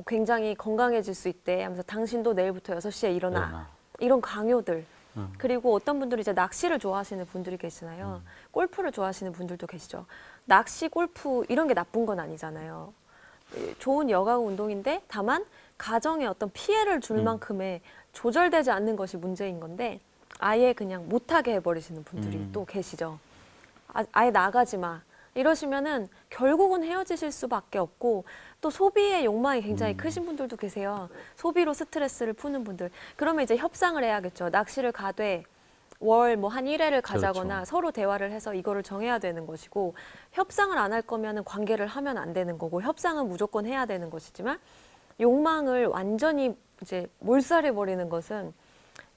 굉장히 건강해질 수 있대 하면서 당신도 내일부터 6시에 일어나. 이런 강요들. 그리고 어떤 분들은 이제 낚시를 좋아하시는 분들이 계시나요? 골프를 좋아하시는 분들도 계시죠. 낚시, 골프 이런 게 나쁜 건 아니잖아요. 좋은 여가 운동인데 다만 가정에 어떤 피해를 줄 만큼의 조절되지 않는 것이 문제인 건데 아예 그냥 못하게 해버리시는 분들이 또 계시죠. 아예 나가지 마. 이러시면은 결국은 헤어지실 수밖에 없고 또 소비의 욕망이 굉장히 크신 분들도 계세요. 소비로 스트레스를 푸는 분들. 그러면 이제 협상을 해야겠죠. 낚시를 가되 월 뭐 한 1회를 가자거나 그렇죠. 서로 대화를 해서 이거를 정해야 되는 것이고 협상을 안 할 거면은 관계를 하면 안 되는 거고 협상은 무조건 해야 되는 것이지만 욕망을 완전히 이제 몰살해 버리는 것은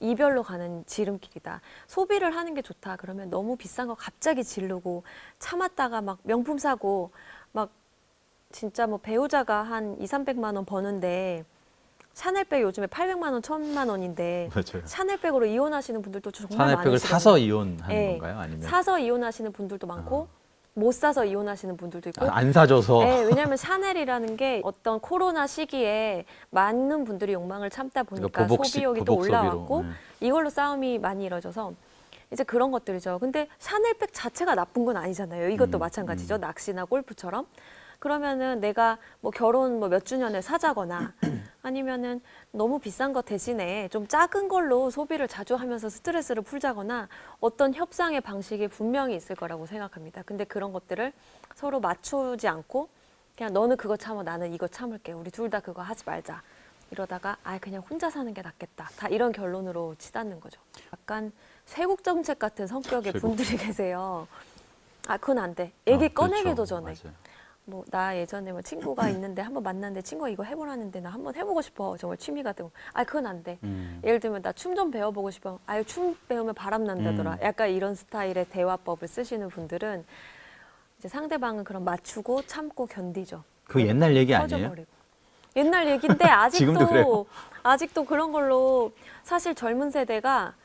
이별로 가는 지름길이다. 소비를 하는 게 좋다. 그러면 너무 비싼 거 갑자기 지르고 참았다가 막 명품 사고 막 진짜 뭐 배우자가 한 200~300만 원 버는데 샤넬백 요즘에 800만 원, 1000만 원인데 맞아요. 샤넬백으로 이혼하시는 분들도 정말 많으시거든요. 샤넬백을 사서 이혼하는 네. 건가요? 아니면 사서 이혼하시는 분들도 많고 못 사서 이혼하시는 분들도 있고 안 사줘서 네, 왜냐하면 샤넬이라는 게 어떤 코로나 시기에 많은 분들이 욕망을 참다 보니까 소비욕이 또 올라왔고 이걸로 싸움이 많이 이뤄져서 이제 그런 것들이죠. 근데 샤넬백 자체가 나쁜 건 아니잖아요. 이것도 마찬가지죠. 낚시나 골프처럼. 그러면은 내가 뭐 결혼 뭐 몇 주년에 사자거나 아니면은 너무 비싼 거 대신에 좀 작은 걸로 소비를 자주 하면서 스트레스를 풀자거나 어떤 협상의 방식이 분명히 있을 거라고 생각합니다. 근데 그런 것들을 서로 맞추지 않고 그냥 너는 그거 참아 나는 이거 참을게. 우리 둘 다 그거 하지 말자. 이러다가 그냥 혼자 사는 게 낫겠다. 다 이런 결론으로 치닫는 거죠. 약간 쇄국 정책 같은 성격의 분들이 계세요. 그건 안 돼. 얘기 꺼내기도 그렇죠. 전에. 맞아요. 뭐 나 예전에 뭐 친구가 있는데 한번 만났는데 친구가 이거 해보라는데 나 한번 해보고 싶어. 정말 취미 같은 거. 그건 안 돼. 예를 들면 나 춤 좀 배워보고 싶어. 춤 배우면 바람 난다더라. 약간 이런 스타일의 대화법을 쓰시는 분들은 이제 상대방은 그럼 맞추고 참고 견디죠. 그 옛날 얘기 아니에요? 터져버리고. 옛날 얘기인데 지금도 그래요? 아직도 그런 걸로 사실 젊은 세대가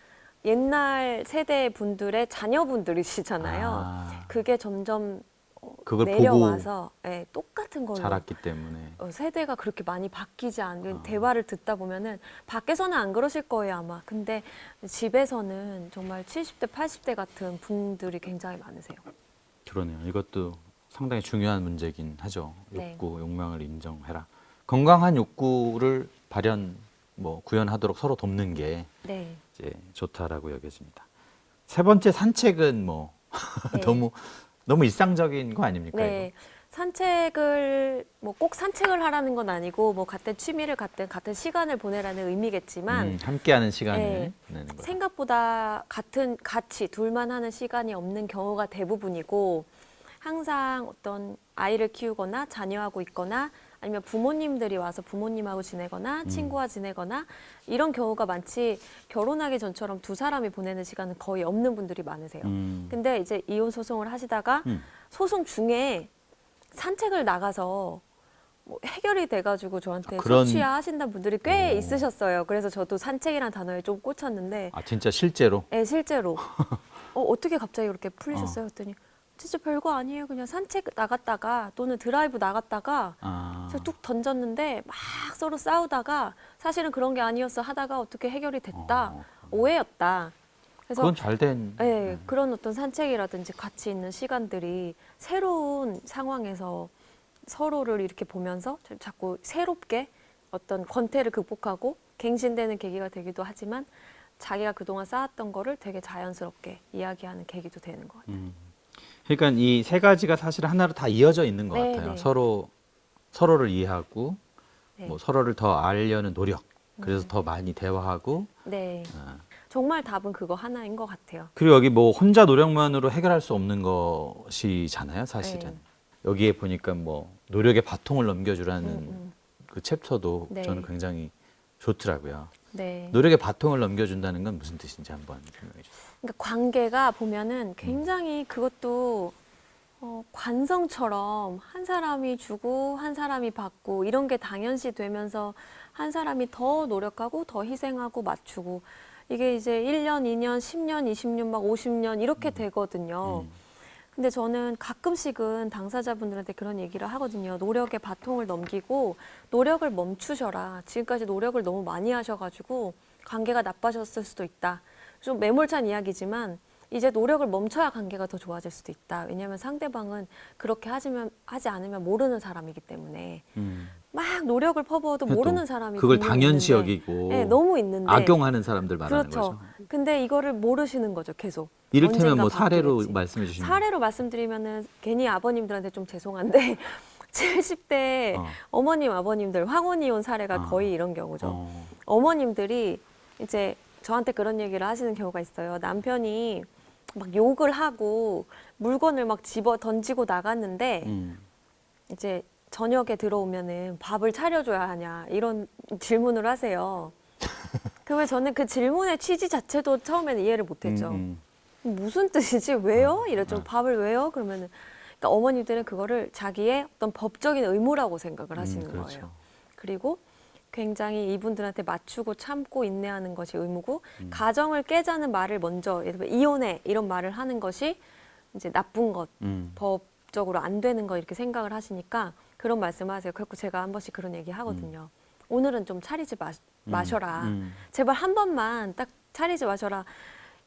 옛날 세대 분들의 자녀분들이시잖아요. 그게 점점 그걸 내려와서 똑같은 걸로 자랐기 때문에 세대가 그렇게 많이 바뀌지 않은 대화를 듣다 보면은 밖에서는 안 그러실 거예요 아마. 근데 집에서는 정말 70대, 80대 같은 분들이 굉장히 많으세요. 그러네요. 이것도 상당히 중요한 문제긴 하죠. 네. 욕구, 욕망을 인정해라. 건강한 욕구를 구현하도록 서로 돕는 게 네. 이제 좋다라고 여겨집니다. 세 번째 산책은 네. 너무 일상적인 거 아닙니까? 네. 이거? 산책을 꼭 산책을 하라는 건 아니고 뭐 같은 취미를 같은 시간을 보내라는 의미겠지만 함께하는 시간을 네. 내는 거죠. 생각보다 같이 둘만 하는 시간이 없는 경우가 대부분이고 항상 어떤 아이를 키우거나 자녀하고 있거나 아니면 부모님들이 와서 부모님하고 지내거나 친구와 지내거나 이런 경우가 많지 결혼하기 전처럼 두 사람이 보내는 시간은 거의 없는 분들이 많으세요. 근데 이제 이혼 소송을 하시다가 소송 중에 산책을 나가서 뭐 해결이 돼가지고 저한테 소취야 하신다는 분들이 꽤 있으셨어요. 그래서 저도 산책이라는 단어에 좀 꽂혔는데 진짜 실제로? 네, 실제로. 어떻게 갑자기 그렇게 풀리셨어요? 했더니 진짜 별거 아니에요. 그냥 산책 나갔다가 또는 드라이브 나갔다가 제가 뚝 던졌는데 막 서로 싸우다가 사실은 그런 게 아니었어 하다가 어떻게 해결이 됐다. 오해였다. 그래서 그건 잘된. 네, 그런 어떤 산책이라든지 같이 있는 시간들이 새로운 상황에서 서로를 이렇게 보면서 자꾸 새롭게 어떤 권태를 극복하고 갱신되는 계기가 되기도 하지만 자기가 그동안 쌓았던 거를 되게 자연스럽게 이야기하는 계기도 되는 것 같아요. 그러니까 이 세 가지가 사실 하나로 다 이어져 있는 것 네, 같아요. 네. 서로를 이해하고 네. 뭐 서로를 더 알려는 노력. 그래서 더 많이 대화하고. 네. 정말 답은 그거 하나인 것 같아요. 그리고 여기 뭐 혼자 노력만으로 해결할 수 없는 것이잖아요, 사실은. 네. 여기에 보니까 뭐 노력의 바통을 넘겨주라는 그 챕터도 네. 저는 굉장히 좋더라고요. 네. 노력의 바통을 넘겨준다는 건 무슨 뜻인지 한번 설명해 주세요. 그러니까 관계가 보면은 굉장히 그것도 관성처럼 한 사람이 주고 한 사람이 받고 이런 게 당연시 되면서 한 사람이 더 노력하고 더 희생하고 맞추고 이게 이제 1년, 2년, 10년, 20년, 막 50년 이렇게 되거든요. 근데 저는 가끔씩은 당사자분들한테 그런 얘기를 하거든요. 노력의 바통을 넘기고 노력을 멈추셔라. 지금까지 노력을 너무 많이 하셔가지고 관계가 나빠졌을 수도 있다. 좀 매몰찬 이야기지만 이제 노력을 멈춰야 관계가 더 좋아질 수도 있다. 왜냐하면 상대방은 그렇게 하지 않으면 모르는 사람이기 때문에 막 노력을 퍼부어도 모르는 사람이 그걸 분명히 당연시 있는데, 여기고 네, 너무 있는데 악용하는 사람들 말하는 그렇죠. 거죠. 근데 이거를 모르시는 거죠, 계속. 이를테면 언젠가 뭐 사례로 바뀌겠지. 말씀해 주시면. 사례로 말씀드리면은 괜히 아버님들한테 좀 죄송한데 70대 어머님, 아버님들 황혼이 온 사례가 거의 이런 경우죠. 어머님들이 이제 저한테 그런 얘기를 하시는 경우가 있어요. 남편이 막 욕을 하고 물건을 막 집어 던지고 나갔는데 이제 저녁에 들어오면은 밥을 차려줘야 하냐 이런 질문을 하세요. 그러면 저는 그 질문의 취지 자체도 처음에는 이해를 못했죠. 무슨 뜻이지? 왜요? 이랬죠. 밥을 왜요? 그러면은 그러니까 어머니들은 그거를 자기의 어떤 법적인 의무라고 생각을 하시는 그렇죠. 거예요. 그리고 굉장히 이분들한테 맞추고 참고 인내하는 것이 의무고 가정을 깨자는 말을 먼저 예를 들면 이혼해 이런 말을 하는 것이 이제 나쁜 것, 법적으로 안 되는 거 이렇게 생각을 하시니까 그런 말씀을 하세요. 그래서 제가 한 번씩 그런 얘기 하거든요. 오늘은 좀 차리지 마셔라. 제발 한 번만 딱 차리지 마셔라.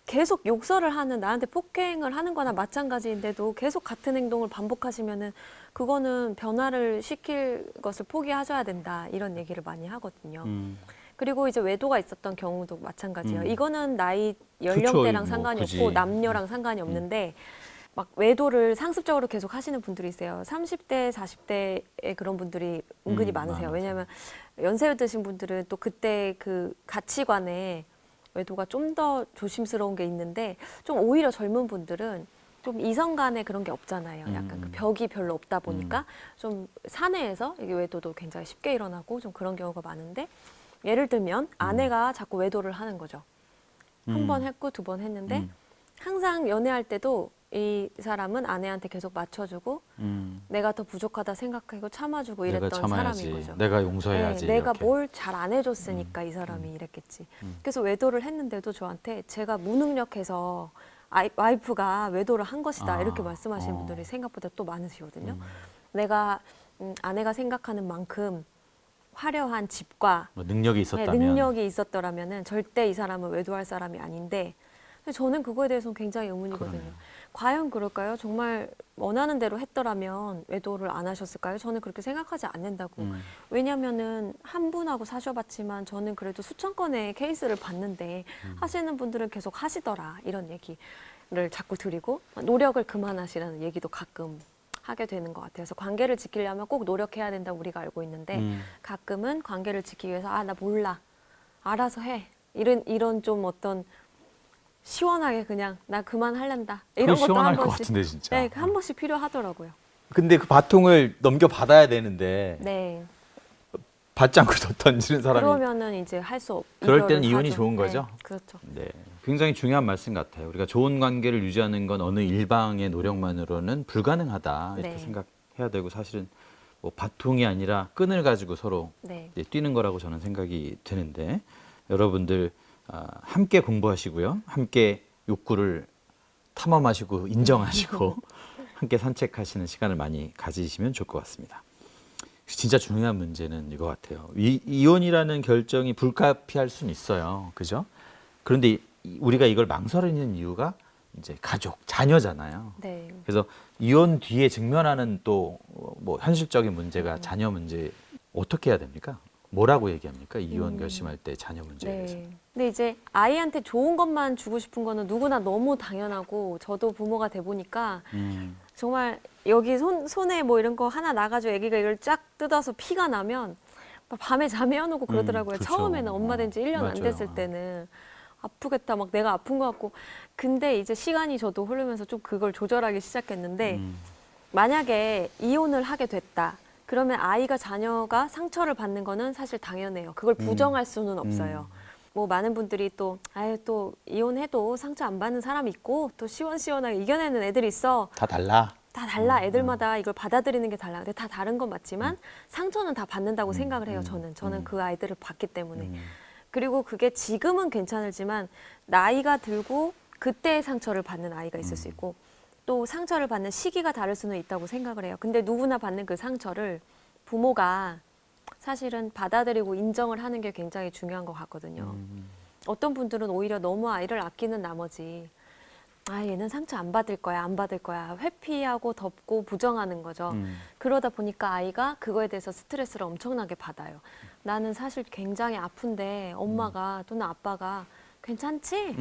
계속 욕설을 하는 나한테 폭행을 하는 거나 마찬가지인데도 계속 같은 행동을 반복하시면은 그거는 변화를 시킬 것을 포기하셔야 된다. 이런 얘기를 많이 하거든요. 그리고 이제 외도가 있었던 경우도 마찬가지예요. 이거는 나이 연령대랑 그쵸, 상관이 굳이. 없고 남녀랑 상관이 없는데 막 외도를 상습적으로 계속 하시는 분들이 있어요. 30대, 40대에 그런 분들이 은근히 많으세요. 많아서. 왜냐하면 연세 드신 분들은 또 그때 그 가치관에 외도가 좀 더 조심스러운 게 있는데 좀 오히려 젊은 분들은 좀 이성 간에 그런 게 없잖아요. 약간 그 벽이 별로 없다 보니까 좀 사내에서 이게 외도도 굉장히 쉽게 일어나고 좀 그런 경우가 많은데 예를 들면 아내가 자꾸 외도를 하는 거죠. 한 번 했고 두 번 했는데 항상 연애할 때도 이 사람은 아내한테 계속 맞춰주고 내가 더 부족하다 생각하고 참아주고 내가 이랬던 참아야지. 사람인 거죠. 내가 용서해야지. 네, 내가 이렇게. 뭘 잘 안 해줬으니까 이 사람이 이랬겠지. 그래서 외도를 했는데도 저한테 제가 무능력해서 와이프가 외도를 한 것이다 이렇게 말씀하시는 분들이 생각보다 또 많으시거든요. 내가 아내가 생각하는 만큼 화려한 집과 뭐 능력이 있었다면. 네, 능력이 있었더라면은 절대 이 사람은 외도할 사람이 아닌데 근데 저는 그거에 대해서는 굉장히 의문이거든요. 그러네요. 과연 그럴까요? 정말 원하는 대로 했더라면 외도를 안 하셨을까요? 저는 그렇게 생각하지 않는다고. 왜냐면은 한 분하고 사셔봤지만 저는 그래도 수천 건의 케이스를 봤는데 하시는 분들은 계속 하시더라 이런 얘기를 자꾸 드리고 노력을 그만하시라는 얘기도 가끔 하게 되는 것 같아요. 그래서 관계를 지키려면 꼭 노력해야 된다고 우리가 알고 있는데 가끔은 관계를 지키기 위해서 아, 나 몰라. 알아서 해. 이런 좀 어떤 시원하게 그냥 나 그만할란다. 이런 그거 것도 시원할 한 것 번씩 같은데 진짜. 네, 한 번씩 필요하더라고요. 근데 그 바통을 넘겨 받아야 되는데 네. 받지 않고 더 던지는 사람이. 그러면은 이제 할 수 없. 그럴 때는 이별을 이혼이 하죠. 좋은 거죠? 네, 그렇죠. 네, 굉장히 중요한 말씀 같아요. 우리가 좋은 관계를 유지하는 건 어느 일방의 노력만으로는 불가능하다 이렇게 네. 생각해야 되고 사실은 뭐 바통이 아니라 끈을 가지고 서로 네. 이제 뛰는 거라고 저는 생각이 드는데 여러분들 함께 공부하시고요, 함께 욕구를 탐험하시고 인정하시고 함께 산책하시는 시간을 많이 가지시면 좋을 것 같습니다. 진짜 중요한 문제는 이거 같아요. 이혼이라는 결정이 불가피할 수는 있어요. 그죠? 그런데 우리가 이걸 망설이는 이유가 이제 가족, 자녀잖아요. 네. 그래서 이혼 뒤에 직면하는 또 뭐 현실적인 문제가 자녀 문제 어떻게 해야 됩니까? 뭐라고 얘기합니까? 이혼 결심할 때 자녀 문제에 대해서. 네. 근데 이제 아이한테 좋은 것만 주고 싶은 거는 누구나 너무 당연하고 저도 부모가 돼 보니까 정말 여기 손에 뭐 이런 거 하나 나가지고 애기가 이걸 쫙 뜯어서 피가 나면 막 밤에 잠이 안 오고 그러더라고요. 그렇죠. 처음에는 엄마 된 지 1년 안 맞아요. 됐을 때는 아프겠다 막 내가 아픈 것 같고 근데 이제 시간이 저도 흐르면서 좀 그걸 조절하기 시작했는데 만약에 이혼을 하게 됐다. 그러면 아이가 자녀가 상처를 받는 거는 사실 당연해요. 그걸 부정할 수는 없어요. 뭐 많은 분들이 또 아유 또 이혼해도 상처 안 받는 사람 있고 또 시원시원하게 이겨내는 애들이 있어. 다 달라. 다 달라. 애들마다 이걸 받아들이는 게 달라. 근데 다 다른 건 맞지만 상처는 다 받는다고 생각을 해요. 저는 그 아이들을 봤기 때문에. 그리고 그게 지금은 괜찮을지만 나이가 들고 그때의 상처를 받는 아이가 있을 수 있고 또 상처를 받는 시기가 다를 수는 있다고 생각을 해요. 근데 누구나 받는 그 상처를 부모가 사실은 받아들이고 인정을 하는 게 굉장히 중요한 것 같거든요. 어떤 분들은 오히려 너무 아이를 아끼는 나머지 아 얘는 상처 안 받을 거야, 안 받을 거야 회피하고 덮고 부정하는 거죠. 그러다 보니까 아이가 그거에 대해서 스트레스를 엄청나게 받아요. 나는 사실 굉장히 아픈데 엄마가 또는 아빠가 괜찮지?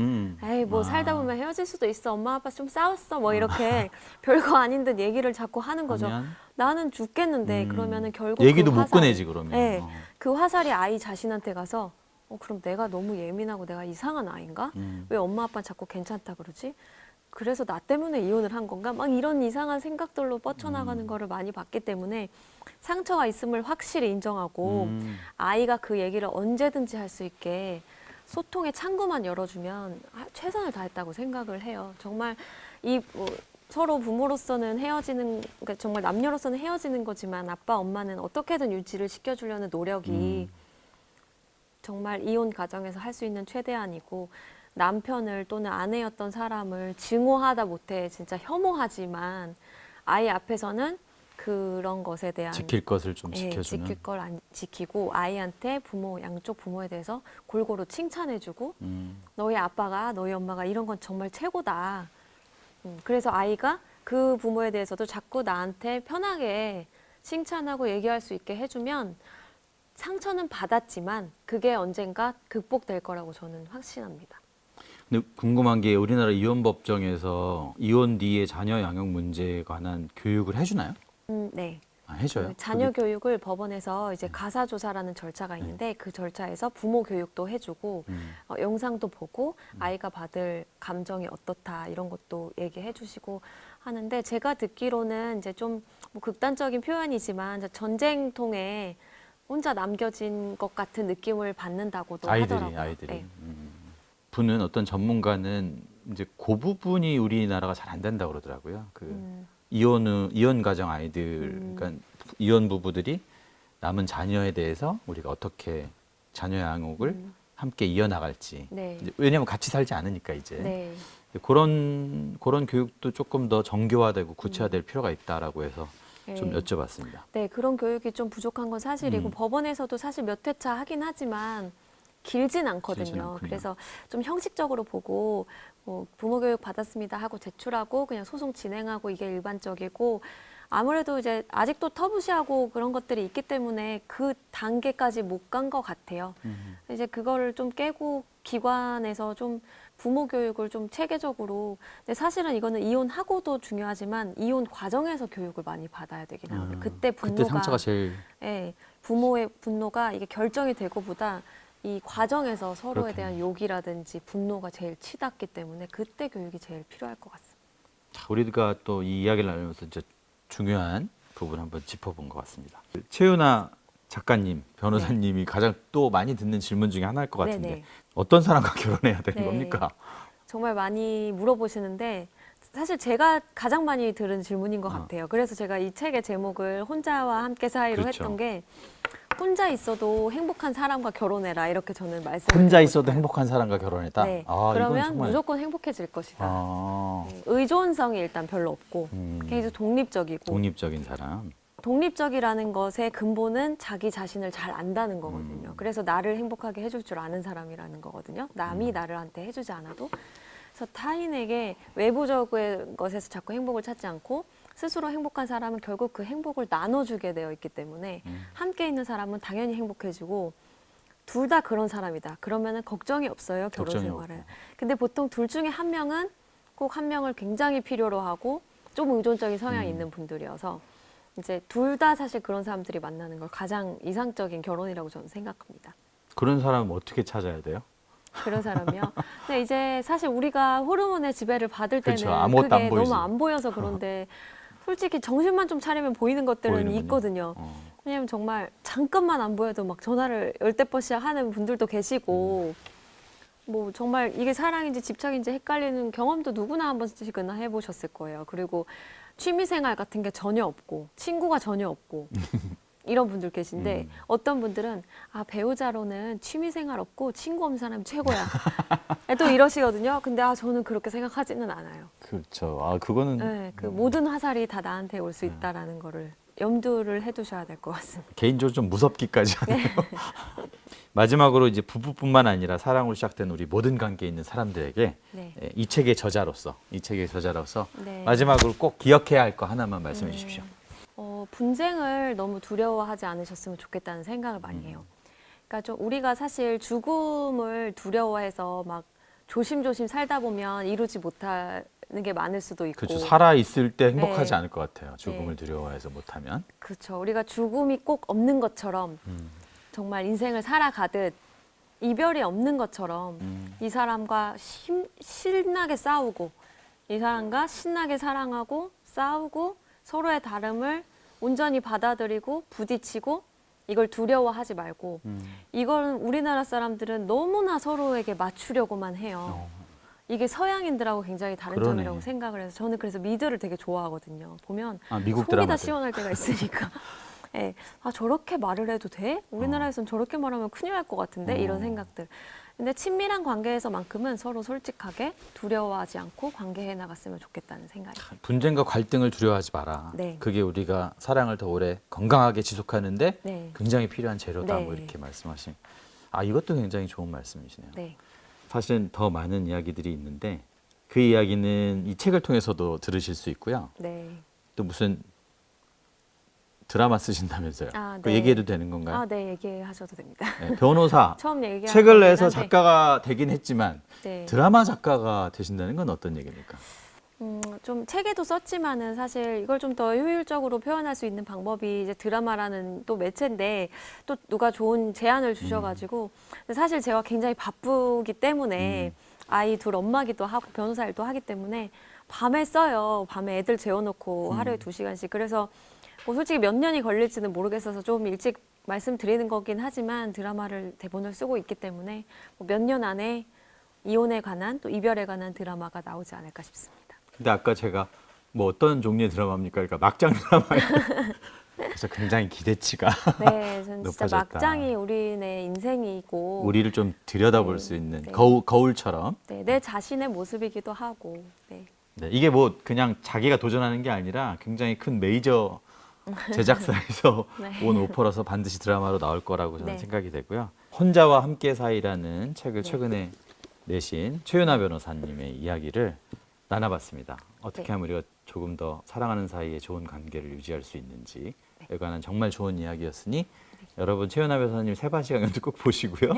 에이 뭐 살다 보면 헤어질 수도 있어. 엄마 아빠 좀 싸웠어. 뭐 이렇게 별거 아닌 듯 얘기를 자꾸 하는 거죠. 하면? 나는 죽겠는데 그러면은 결국 얘기도 그 못 화살, 꺼내지 그러면. 네, 그 화살이 아이 자신한테 가서 그럼 내가 너무 예민하고 내가 이상한 아이인가? 왜 엄마 아빠는 자꾸 괜찮다 그러지? 그래서 나 때문에 이혼을 한 건가? 막 이런 이상한 생각들로 뻗쳐나가는 거를 많이 봤기 때문에 상처가 있음을 확실히 인정하고 아이가 그 얘기를 언제든지 할 수 있게 소통의 창구만 열어주면 최선을 다했다고 생각을 해요. 정말 서로 부모로서는 헤어지는, 그러니까 정말 남녀로서는 헤어지는 거지만 아빠, 엄마는 어떻게든 유지를 시켜주려는 노력이 정말 이혼 가정에서 할 수 있는 최대한이고 남편을 또는 아내였던 사람을 증오하다 못해 진짜 혐오하지만 아이 앞에서는 그런 것에 대한 지킬 것을 좀 예, 지켜주는. 지킬 걸 안 지키고 아이한테 양쪽 부모에 대해서 골고루 칭찬해주고 너희 아빠가 너희 엄마가 이런 건 정말 최고다. 그래서 아이가 그 부모에 대해서도 자꾸 나한테 편하게 칭찬하고 얘기할 수 있게 해주면 상처는 받았지만 그게 언젠가 극복될 거라고 저는 확신합니다. 근데 궁금한 게 우리나라 이혼법정에서 이혼 뒤에 자녀 양육 문제에 관한 교육을 해주나요? 네. 해줘요? 그 자녀 교육을 법원에서 이제 가사조사라는 절차가 있는데 그 절차에서 부모 교육도 해주고 영상도 보고 아이가 받을 감정이 어떻다 이런 것도 얘기해 주시고 하는데 제가 듣기로는 이제 좀 뭐 극단적인 표현이지만 이제 전쟁통에 혼자 남겨진 것 같은 느낌을 받는다고도 하더라고요. 아이들이. 네. 분은 어떤 전문가는 이제 그 부분이 우리나라가 잘 안 된다고 그러더라고요. 이혼 가정 아이들, 그러니까 이혼 부부들이 남은 자녀에 대해서 우리가 어떻게 자녀 양육을 함께 이어나갈지. 네. 왜냐하면 같이 살지 않으니까 이제. 네. 그런 교육도 조금 더 정교화되고 구체화될 필요가 있다라고 해서 좀 네. 여쭤봤습니다. 네, 그런 교육이 좀 부족한 건 사실이고 법원에서도 사실 몇 회차 하긴 하지만 길진 않거든요. 그래서 좀 형식적으로 보고 부모 교육 받았습니다 하고 제출하고 그냥 소송 진행하고 이게 일반적이고 아무래도 이제 아직도 터부시하고 그런 것들이 있기 때문에 그 단계까지 못 간 것 같아요. 이제 그거를 좀 깨고 기관에서 좀 부모 교육을 좀 체계적으로 근데 사실은 이거는 이혼하고도 중요하지만 이혼 과정에서 교육을 많이 받아야 되긴 하거든요. 그때 분노가 그때 상처가 제일 예, 부모의 분노가 이게 결정이 되고보다 이 과정에서 서로에 대한 욕이라든지 분노가 제일 치닫기 때문에 그때 교육이 제일 필요할 것 같습니다. 우리가 또 이 이야기를 나누면서 이제 중요한 부분 한번 짚어본 것 같습니다. 최윤아 작가님, 변호사님이 가장 또 많이 듣는 질문 중에 하나일 것 같은데 네네. 어떤 사람과 결혼해야 되는 네. 겁니까? 정말 많이 물어보시는데 사실 제가 가장 많이 들은 질문인 것 같아요. 그래서 제가 이 책의 제목을 혼자와 함께 사이로 그렇죠. 했던 게 혼자 있어도 행복한 사람과 결혼해라 이렇게 저는 말씀을 혼자 드리고 있어도 싶어요. 행복한 사람과 결혼했다. 네. 아, 이건 그러면 정말. 무조건 행복해질 것이다. 아, 네. 의존성이 일단 별로 없고 굉장히 독립적이고 독립적인 사람. 독립적이라는 것의 근본은 자기 자신을 잘 안다는 거거든요. 그래서 나를 행복하게 해줄 줄 아는 사람이라는 거거든요. 남이 나를한테 해주지 않아도. 그래서 타인에게 외부적인 것에서 자꾸 행복을 찾지 않고 스스로 행복한 사람은 결국 그 행복을 나눠주게 되어 있기 때문에 함께 있는 사람은 당연히 행복해지고 둘 다 그런 사람이다. 그러면은 걱정이 없어요, 결혼 걱정이 생활을. 없고. 근데 보통 둘 중에 한 명은 꼭 한 명을 굉장히 필요로 하고 좀 의존적인 성향이 있는 분들이어서 이제 둘 다 사실 그런 사람들이 만나는 걸 가장 이상적인 결혼이라고 저는 생각합니다. 그런 사람은 어떻게 찾아야 돼요? 그런 사람이요. 근데 이제 사실 우리가 호르몬의 지배를 받을 때는 그렇죠. 아무것도 그게 안 보이지. 너무 안 보여서 그런데 솔직히 정신만 좀 차리면 보이는 것들은 보이는군요. 있거든요. 어. 왜냐면 정말 잠깐만 안 보여도 막 전화를 열대 번씩 하는 분들도 계시고 뭐 정말 이게 사랑인지 집착인지 헷갈리는 경험도 누구나 한 번씩은 해보셨을 거예요. 그리고 취미생활 같은 게 전혀 없고 친구가 전혀 없고 이런 분들 계신데 어떤 분들은 아 배우자로는 취미생활 없고 친구 없는 사람이 최고야. 또 이러시거든요. 근데 아 저는 그렇게 생각하지는 않아요. 그렇죠. 아, 그거는 네, 그 모든 화살이 다 나한테 올 수 있다라는 거를 염두를 해두셔야 될 것 같습니다. 개인적으로 좀 무섭기까지 하네요. 마지막으로 이제 부부뿐만 아니라 사랑으로 시작된 우리 모든 관계에 있는 사람들에게 네. 이 책의 저자로서 네. 마지막으로 꼭 기억해야 할 거 하나만 말씀해 주십시오. 분쟁을 너무 두려워하지 않으셨으면 좋겠다는 생각을 많이 해요. 그러니까 좀 우리가 사실 죽음을 두려워해서 막 조심조심 살다 보면 이루지 못하는 게 많을 수도 있고. 그렇죠. 살아 있을 때 행복하지 네. 않을 것 같아요. 죽음을 두려워해서 못하면. 그렇죠. 우리가 죽음이 꼭 없는 것처럼 정말 인생을 살아가듯 이별이 없는 것처럼 이 사람과 신나게 싸우고 이 사람과 신나게 사랑하고 싸우고 서로의 다름을 온전히 받아들이고 부딪히고 이걸 두려워하지 말고 이걸 우리나라 사람들은 너무나 서로에게 맞추려고만 해요. 이게 서양인들하고 굉장히 다른 그러네. 점이라고 생각을 해서 저는 그래서 미드를 되게 좋아하거든요. 보면 아, 미국 속이 다 드라마들. 시원할 때가 있으니까. 네. 아 저렇게 말을 해도 돼? 우리나라에서는 저렇게 말하면 큰일 날 것 같은데 이런 생각들. 근데 친밀한 관계에서만큼은 서로 솔직하게 두려워하지 않고 관계해 나갔으면 좋겠다는 생각이. 분쟁과 갈등을 두려워하지 마라. 네. 그게 우리가 사랑을 더 오래 건강하게 지속하는데 네. 굉장히 필요한 재료다. 네. 뭐 이렇게 말씀하신. 아, 이것도 굉장히 좋은 말씀이시네요. 네. 사실은 더 많은 이야기들이 있는데 그 이야기는 이 책을 통해서도 들으실 수 있고요. 네. 또 무슨 드라마 쓰신다면서요? 아, 그 네. 얘기해도 되는 건가요? 아, 네, 얘기하셔도 됩니다. 네, 변호사. 처음 얘기한 책을 거긴 내서 한데, 작가가 되긴 했지만 네. 드라마 작가가 되신다는 건 어떤 얘기입니까? 좀 책에도 썼지만은 사실 이걸 좀 더 효율적으로 표현할 수 있는 방법이 이제 드라마라는 또 매체인데 또 누가 좋은 제안을 주셔가지고 근데 사실 제가 굉장히 바쁘기 때문에 아이 둘 엄마기도 하고 변호사 일도 하기 때문에 밤에 써요. 밤에 애들 재워놓고 하루에 2시간씩. 그래서 뭐 솔직히 몇 년이 걸릴지는 모르겠어서 좀 일찍 말씀드리는 거긴 하지만 드라마를 대본을 쓰고 있기 때문에 뭐 몇 년 안에 이혼에 관한 또 이별에 관한 드라마가 나오지 않을까 싶습니다. 근데 아까 제가 뭐 어떤 종류의 드라마입니까? 그러니까 막장 드라마예요. 그래서 굉장히 기대치가 네, 저는 진짜 높아졌다. 막장이 우리네 인생이고 우리를 좀 들여다볼 네, 수 있는 네. 거울처럼. 네, 내 자신의 모습이기도 하고 네. 네, 이게 뭐 그냥 자기가 도전하는 게 아니라 굉장히 큰 메이저 제작사에서 네. 온 오퍼라서 반드시 드라마로 나올 거라고 저는 네. 생각이 되고요. 혼자와 함께 사이라는 책을 네. 최근에 내신 최윤아 변호사님의 이야기를 나눠봤습니다. 어떻게 네. 하면 우리가 조금 더 사랑하는 사이에 좋은 관계를 유지할 수 있는지에 네. 관한 정말 좋은 이야기였으니 여러분 최윤아 변호사님 세바시 강연도 꼭 보시고요.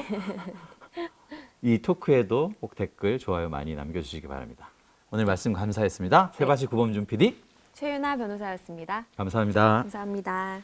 이 토크에도 꼭 댓글, 좋아요 많이 남겨주시기 바랍니다. 오늘 말씀 감사했습니다. 세바시 구범준 PD 최윤아 변호사였습니다. 감사합니다. 감사합니다.